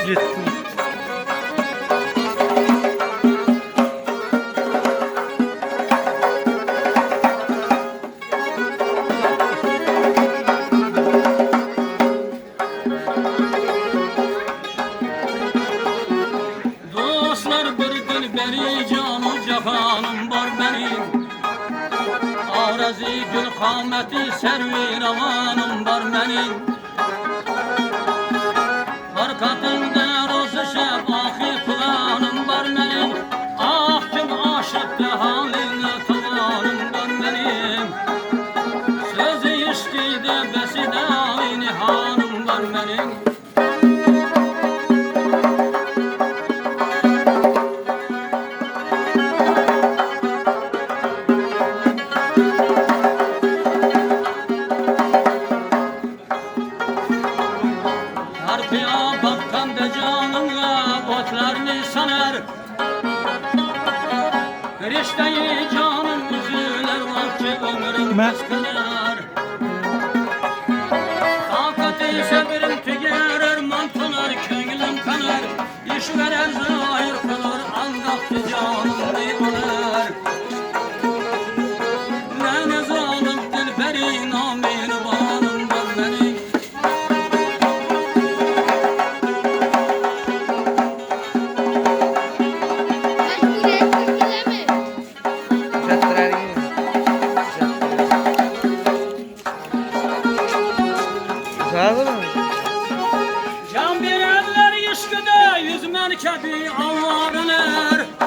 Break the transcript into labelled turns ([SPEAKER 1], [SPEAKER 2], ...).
[SPEAKER 1] Yetti.
[SPEAKER 2] Dostlar bir dilberi canı cahanım var benim. Arazi gül kameti servi ravanım var benim. Arkatında rozu şefahi planım var benim. Ah kim aşıktı haline tavanım var benim. Sözü işkide beside aynı hanım var benim. Harpiya bakkan da canımla otlarını sanar. Rişteyi canım üzüler var ki ömrüm kanar. Takati severim tügerer mantanar köngülüm kanar. İş verer zahir kalır aldattı canım ne olur. Ne zalim dilberi namini bağlım var benim. Can bilenler işkide yüz merkezi avlarlar.